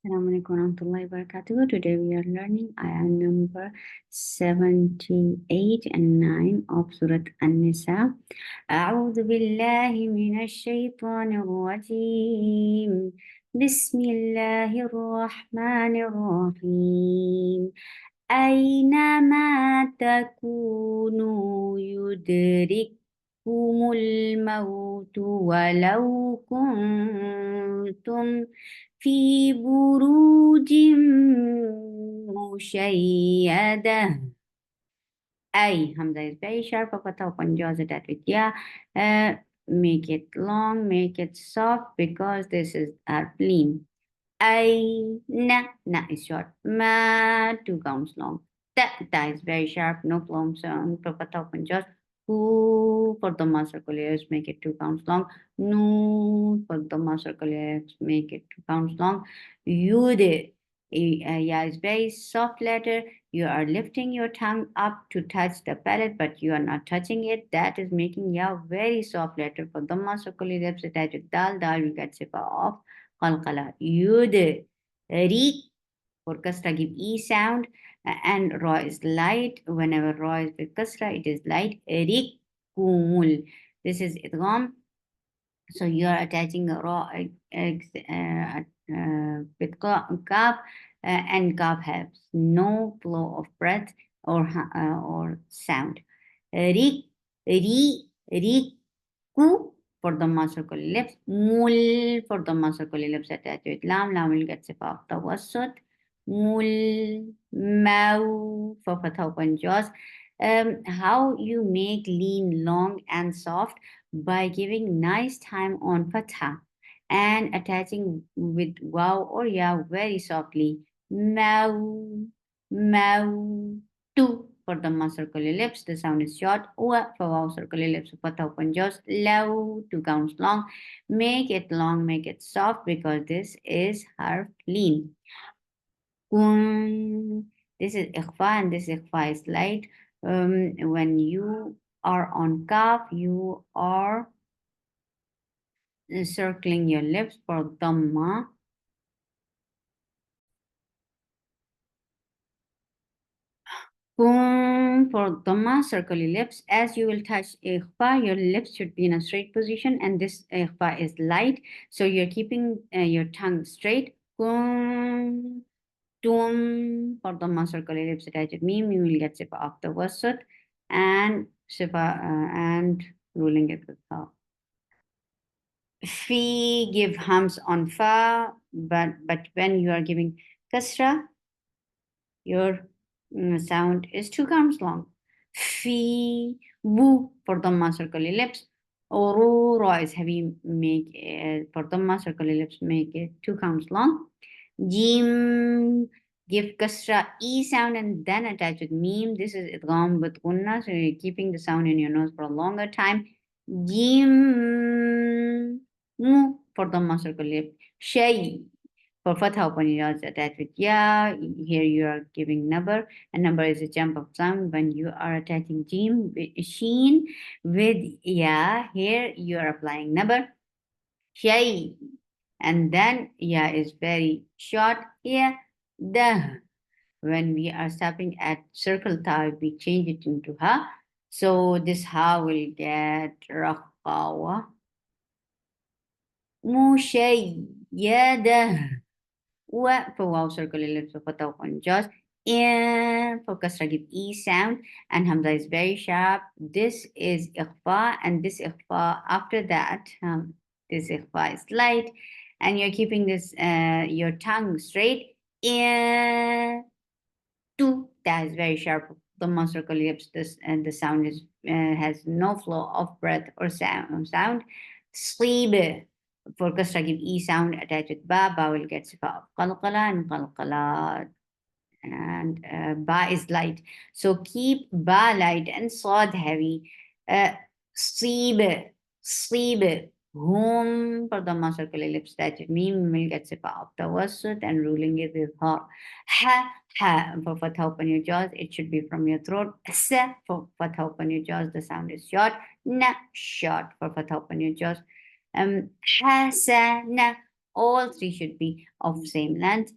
Assalamualaikum warahmatullahi wabarakatuh. Today we are learning ayah number 78 and 9 of Surah An-Nisa. أعوذ بالله من الشيطان الرجيم. بسم الله الرحمن الرحيم. أينما تكونوا يدرككم الموت ولو كنتم في بروج مشيدة. أي Hamza is very sharp. Fatha open jaws attached with ya. Make it long, make it soft because this is our plane. I na is short. Ma two counts long. Ta is very sharp. No plum sound. Fatha open jaws. Who for the master circulars make it two counts long. No for the master circulars make it two counts long. Yude. Yeah, is very soft letter. You are lifting your tongue up to touch the palate, but you are not touching it. That is making ya very soft letter. For the master circulars attached with dal, we get sipa off. Qalqala. Yud. Reek for kasra give e sound and ra is light. Whenever ra is with kasra, it is light. Reek kumul. This is idgham. So you are attaching a raw with kaf, and kaf has no flow of breath or sound. Rik, ri, rik, ku for the circle lips, mul for the circle lips attached with lam will get sip off the wasut, mul, mau for fatha open jaws. How you make lean long and soft by giving nice time on fatha and attaching with wow or ya very softly. Mau, mau, tu for the circular lips. The sound is short. Ua for wow circular lips. Fatha open jaws. Low two counts long. Make it long, make it soft because this is harf lean. Kun. This is ikhfa and this ikhfa is light. When you are on kaf, you are circling your lips for dhamma. Kun for dhamma, circle your lips. As you will touch ikhfa, your lips should be in a straight position, and this ikhfa is light, so you're keeping your tongue straight. Kun. Tum for dhamma, circle your lips attached with meme. You will get sifa of the wasut and sifa and ruling it with ha. Fi give hums on fa, but when you are giving kasra, your sound is two counts long. Fi bu for dhamma circle lips. Oro ra is heavy. Make for dhamma circle lips make it two counts long. Jim give kasra e sound and then attach with meme. This is idgham with gunna, so you're keeping the sound in your nose for a longer time. Jim mu for dhamma circle lip. Shay for fatha open your jaws attached with ya. Here you are giving number, and number is a jump of sound. When you are attaching jim sheen with ya, here you are applying number. Shay. And then ya is very short here. The when we are stopping at circle ta, we change it into ha. So this ha will get raqawa. Mushayyada. Wa for wow circle ellipse for fatha on jaws. And for kasra give e sound, and hamza is very sharp. This is ikhfa, and this ikhfa after that, this ikhfa is light, and you're keeping this your tongue straight. And two that is very sharp. The circle lips this and the sound is has no flow of breath or sound. Sleep for kasra give e sound attached with ba will get sifa of qalqala and qalqala, and ba is light, so keep ba light and sad heavy. Sleep, sleep. Hum for the circle lips that meme will get sifa of the wasut and ruling it with ha. Ha for fatha open your jaws, it should be from your throat. Sa for fatha open your jaws, the sound is short. Na short for fatha open your jaws. Hasana All three should be of same length.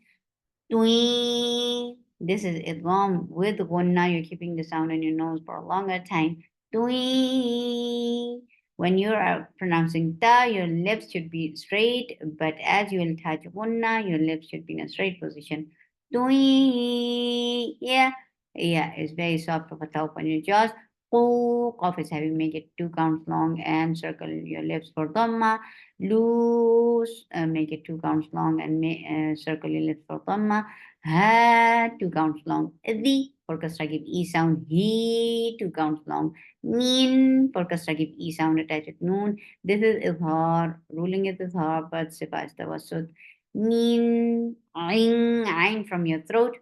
Twee. This is idgham with gunna. You're keeping the sound in your nose for a longer time. Twee. When you are pronouncing ta, your lips should be straight, but as you will touch gunna, your lips should be in a straight position. Twee. Yeah. Yeah, it's very soft of a top on your jaws. Qu. Cough is heavy, make it 2 counts long and circle your lips for dhamma. Loose, make it 2 counts long and circle your lips for dhamma. Ha, 2 counts long. The, for kasra give E sound. He, 2 counts long. Min, for kasra give E sound attached with noon. This is izhar. Ruling is izhar, but sifa is tawassut. Min, ain from your throat.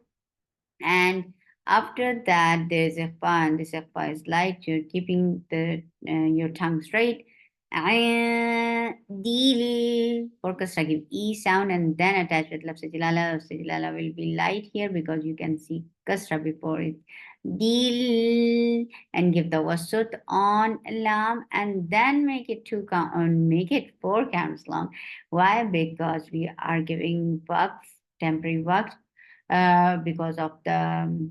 And after that, there's ikhfa, and this ikhfa is light. You're keeping your tongue straight. Deal for kasra give E sound and then attach with lafz jilala. Lafz jilala will be light here because you can see kasra before it. Deal and give the wasut on lam and then make it 2 count, make it 4 counts long. Why? Because we are giving waqf, temporary waqf, because of the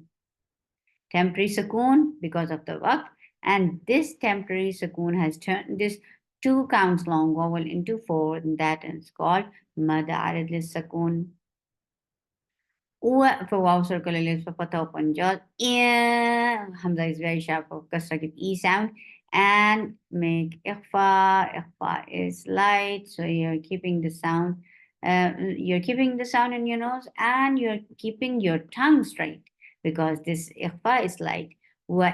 temporary sukoon, because of the waqf. And this temporary sukoon has turned this 2 counts long vowel into four, and that is called mad arid lis sukoon. For wow circular lips for fatha open jaws. Hamza is very sharp for kasra give E sound. And make ikhfa. Ikhfa is light, so you're keeping the sound. You're keeping the sound in your nose and you're keeping your tongue straight because this ikhfa is light. Wa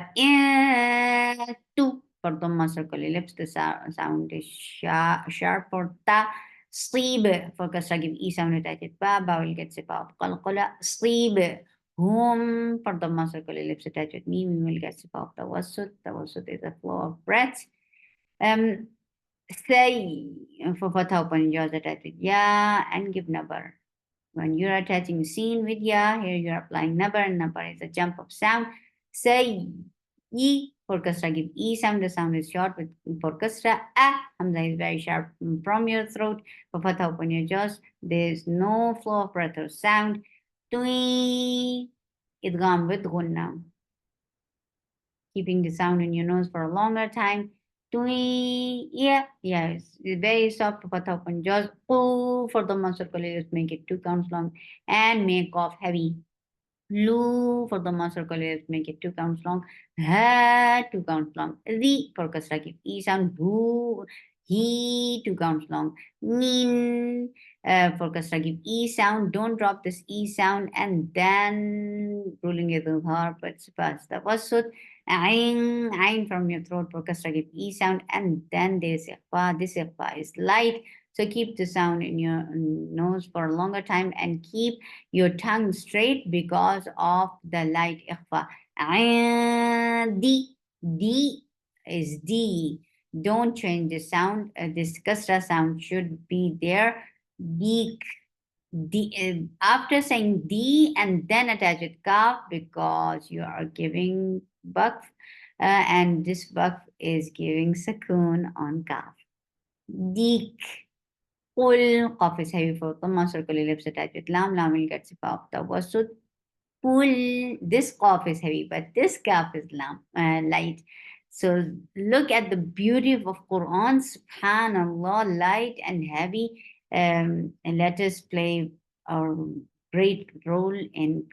tu for dhamma circular lips, the sound is sharp for ta. صيب for kasra give E sound attached ba, ba will get sifa of qalqala. صيب hum for the circular lips attached with me will get sifa of tawassut. Tawassut is a flow of breath. Um, say for fatha open jaws attached with ya and give nabar. When you're attaching seen with ya, here you're applying nabar. Nabar is a jump of sound. Say E for kasra give E sound. The sound is short with for kasra. Hamza is very sharp from your throat. For fatha open your jaws. There's no flow of breath or sound. Tui idgham with gunna. Keeping the sound in your nose for a longer time. Tui, yeah, yes, it's very soft for fatha open jaws. Ooh, for the circular, make it 2 counts long and make off heavy. Lu for the circle lips, make it 2 counts long. Ha, 2 counts long. The for kasra give E sound. Boo, he, 2 counts long. Min for kasra give E sound. Don't drop this E sound and then ruling it with her, but fast. That was so. Ain from your throat for kasra give E sound and then this ikhfa. This ikhfa is light. So keep the sound in your nose for a longer time and keep your tongue straight because of the light ikhfa. D. D is D. Don't change the sound. This kasra sound should be there. D. D. After saying D and then attach it kaf because you are giving bakf, and this bakf is giving sakoon on kaf. Dik. Pull, cough is heavy for the circular lips attached with lam. Lam will get sifa of tawassut. Pull, this cough is heavy, but this cough is light. So look at the beauty of Quran, subhanallah, light and heavy. And let us play a great role in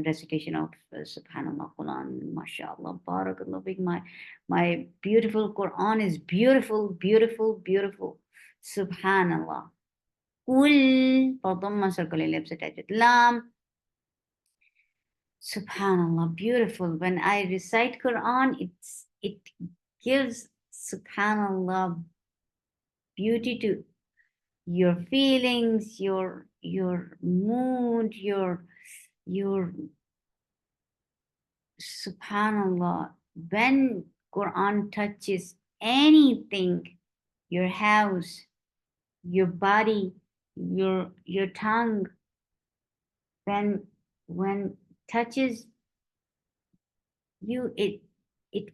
recitation of subhanallah Quran, mashallah, barakallah. My beautiful Quran is beautiful, beautiful, beautiful. Subhanallah. Kul, for dhamma circular lips attached with lam. Subhanallah, beautiful. When I recite Quran, it gives Subhanallah beauty to your feelings, your mood, your Subhanallah. When Quran touches anything, your house, your body, your tongue, when touches you, it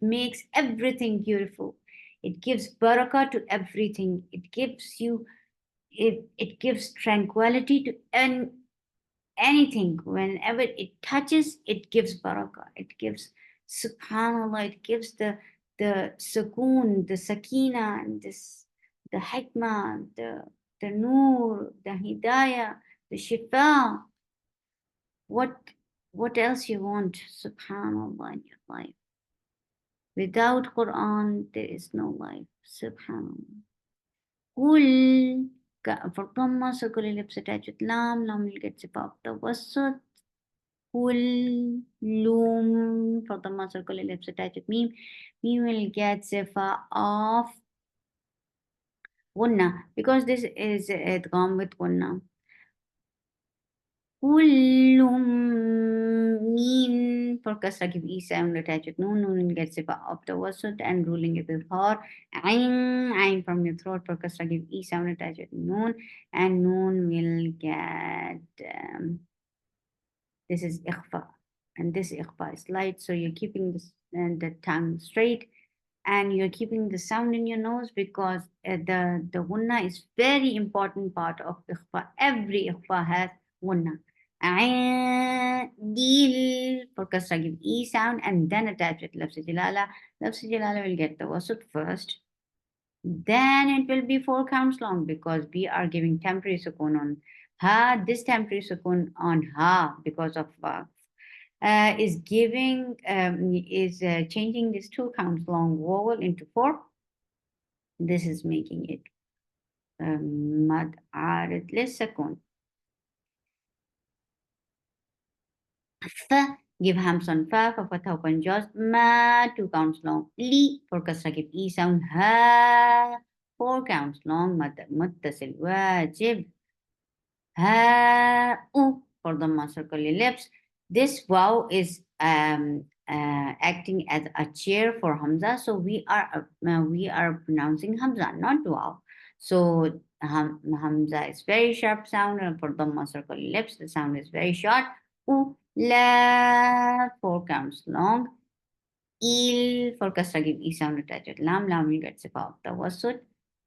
makes everything beautiful. It gives barakah to everything. It gives you it gives tranquility to anything. Whenever it touches, it gives barakah. It gives, subhanallah, it gives the sukoon, the sakina, and this the hikmah, the noor, the hidayah, the shifa. What what else you want, subhanallah, in your life? Without Quran, there is no life. Subhanallah. Kul for Dhamma, so kul lips attached with lam will get zip up the wasat. Kul loom for Dhamma, so kul lips attached with meme will get zifa of gunna, because this is idgham with gunna. كل mean for kasra give e sound attached with noon gets it afterwards and ruling it with her. Ain from your throat for kasra give e sound attached with noon, and noon will get this is ikhfa, and this ikhfa is light, so you're keeping this the tongue straight, and you're keeping the sound in your nose, because the gunna is very important part of ikhfa. Every ikhfa has gunna. Deal for kasra give e sound and then attach with lafz jalala. Lafz jalala will get the wasut first. Then it will be 4 counts long, because we are giving temporary sukun on ha. This temporary sukun on ha, because of is giving changing this 2 counts long vowel into 4. This is making it mad arid lisakun. F, give hams on fa for fatha open jaws, ma 2 counts long. Li for kasra give e sound, ha 4 counts long. Muttasil wajib. Ha for the circle lips. This wow is acting as a chair for Hamza, so we are pronouncing Hamza, not wow. So Hamza is very sharp sound, and for the circle lips, the sound is very short. La 4 counts long. Il for kasra give e sound attached. Lam will get sip out the wasut.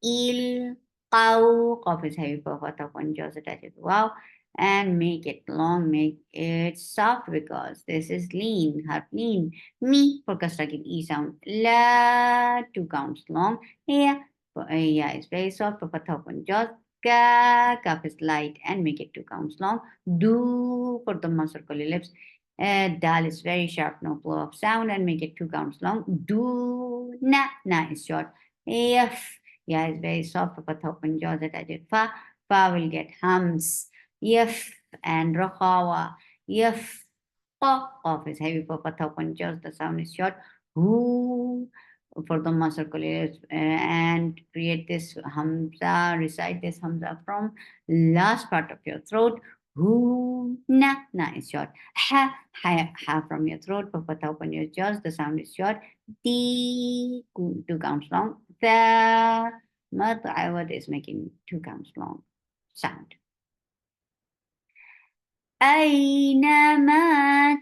Il qaf is heavy for fatha one jaws attached. Wow, and make it long, make it soft, because this is lean, harf lean. Mi for kasra give e sound. La 2 counts long. Yeah, yeah, it's very soft for fatha one jaws. Kaf is light and make it 2 counts long. Do for the circle lips. Dal is very sharp, no blow up sound, and make it 2 counts long. Do na is short. If yeah is very soft, but open jaws attached. Fa will get hums. If and rakhawa. If qaf is heavy for open jaws, the sound is short. Who for the circulars and create this hamza, recite this hamza from last part of your throat. Who na is short. Ha from your throat, papata open your jaws, the sound is short. T 2 counts long. The mad awad is making 2 counts long sound. أينما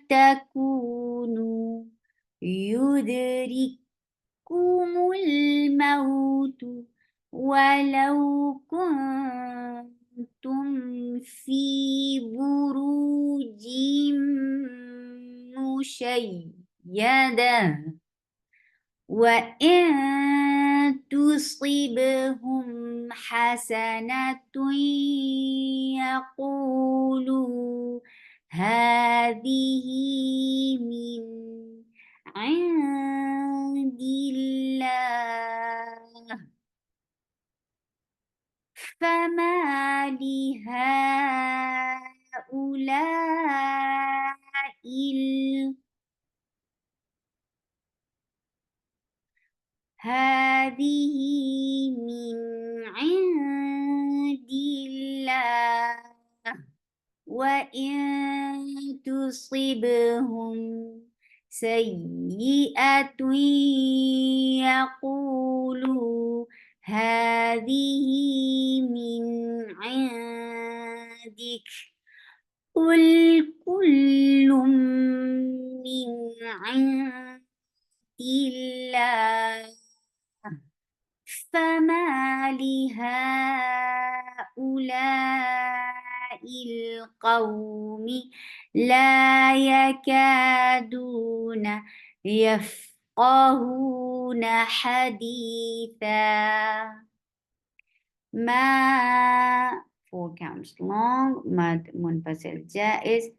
تكونوا يدرككم الموت ولو كنتم في بروج مشيدة وإن تصبهم حسنة يقولوا هذه من عند الله فما لهؤلاء هذه من عند الله وإن تصبهم سيئة يقولوا هذه من عندك قل كل من عند الله فما لهؤلاء القوم لا يكادون يفقهون حديثا. ما four counts long. مد منفصل جائز.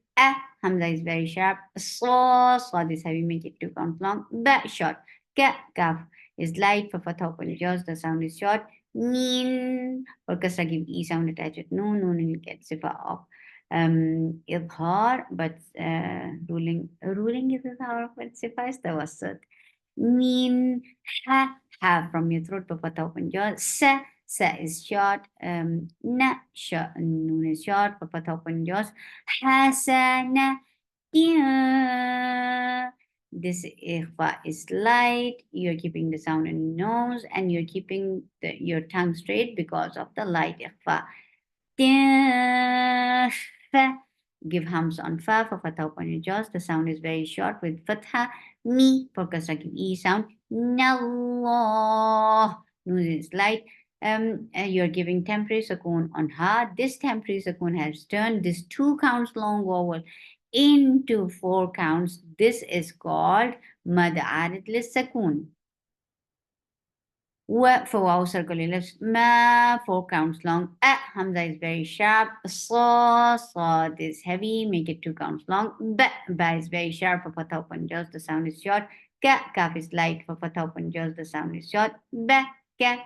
Hamza is very sharp. Sad is heavy, make it two counts long. Ba short. Kaf is light. For fatha open jaws, the sound is short. Min for kasra give e sound attached with noon will get sifa off. Idhar, but ruling is idhar, but sifa is tawassut. Min ha from your throat for fatha open jaws. Sa is short. Noon is short for fatha open jaws. Hasana. Yeah. This ikhfa is light. You're keeping the sound in your nose and you're keeping your tongue straight because of the light ikhfa. Fa. Give hums on fa for fatha upon your jaws. The sound is very short with fatha. Mi for kasra give e sound. Nallah. Noon is light. You're giving temporary sukoon on ha. This temporary sukoon has turned this two counts long vowel into four counts. This is called mad arid lis sukoon. For wow circular lips, ma four counts long. Hamza is very sharp. Sa is heavy, make it two counts long. Ba is very sharp. For fatha open jaws, the sound is short. Kaf is light. For fatha open jaws, the sound is short. Ba ka.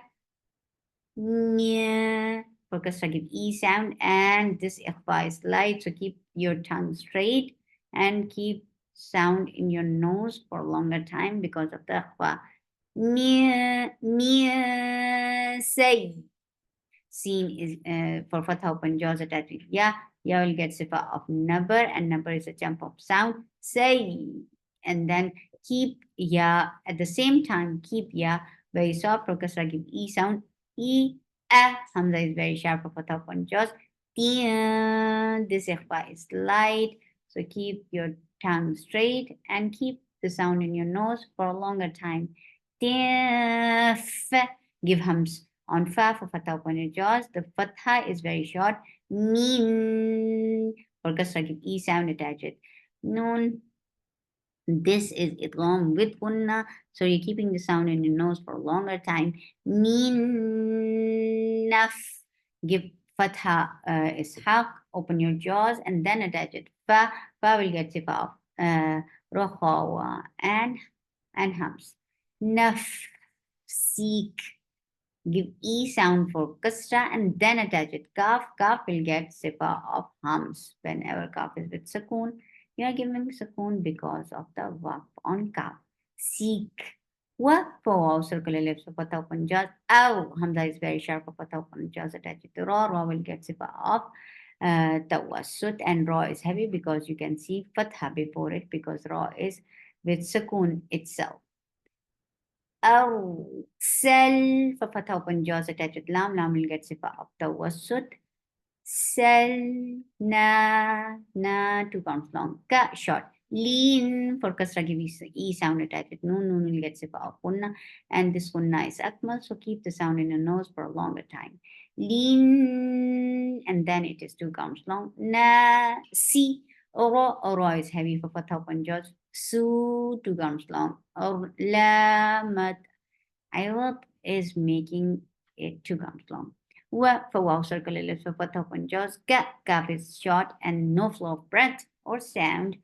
Nya. For kasra give e sound, and this ikhfa is light, so keep your tongue straight and keep sound in your nose for a longer time because of the ikhfa. Say. Seen is for fatha open jaws attached with ya. Ya will get sifa of nabar, and nabar is a jump of sound. Say. And then keep ya at the same time. Keep ya very soft. For kasra give e sound. E. Hamza is very sharp for fatha open jaws. This ikhfa is light. So keep your tongue straight and keep the sound in your nose for a longer time. Give hums on fa for fatha upon your jaws. The fatha is very short. Min for kasra give e sound attached. Noon. This is idgham with gunna, so you're keeping the sound in your nose for a longer time. Min naf. Give fatha is haq. Open your jaws and then attach it. Fa will get sifa of rohawa and hums. Naf. Seek. Give E sound for kasra and then attach it. Kaf. Kaf will get sifa of hums. Whenever kaf is with sukoon, you are giving sukoon because of the waqf on kaf. Seek. Wa for waw circular lips for fatha open jaws. Aw. Hamza is very sharp for fatha open jaws. Attach it to raw. Raw will get sifa of tawassut, and raw is heavy because you can see fatha before it because raw is with sukoon itself. أو sell for fatha open jaws attached with lam. Lam will get sifa of tawassut. Sell na two counts long. Ka short. Lean for kasra give e sound attached with noon will get sifa of punna, and this punna is akmal, so keep the sound in your nose for a longer time. Lean, and then it is two counts long. Na si. Oro is heavy for fatha open jaws. Su two counts long. Or la mat. AYAT is making it two counts long. Wa for wow circular lips for fatha open jaws. Kaf is short and no flow of breath or sound.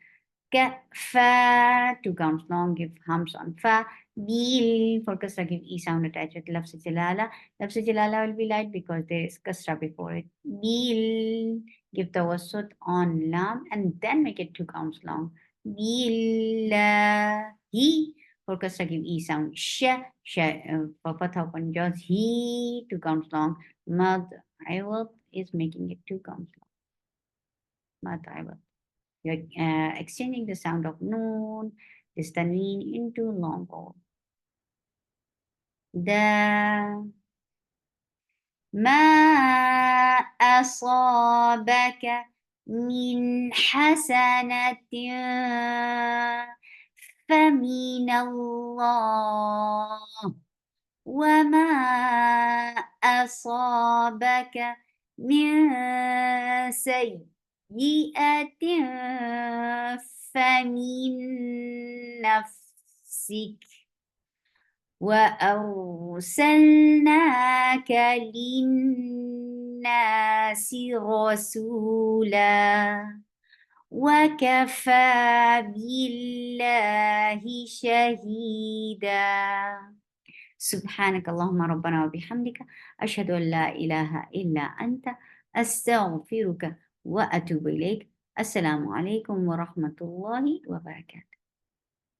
Fa two counts long. Give hums on fa. Bil for kasra give e sound attached with lafz jalala. Lafz jalala will be light because there is kasra before it. Bil give tawassut on lam and then make it two counts long. Billahi for kasra give e sound. For fatha open jaws. He two counts long. Mad awat is making it two counts long. Mad awat. You're exchanging the sound of noon, this tanween into long vowel. The ما أصابك من حسنة فمن الله وما أصابك من سيئة فمن نفسك وأرسلناك للناس رسولا وكفى بالله شهيدا. سبحانك اللهم ربنا وبحمدك أشهد أن لا إله إلا أنت أستغفرك وأتوب إليك. السلام عليكم ورحمة الله وبركاته.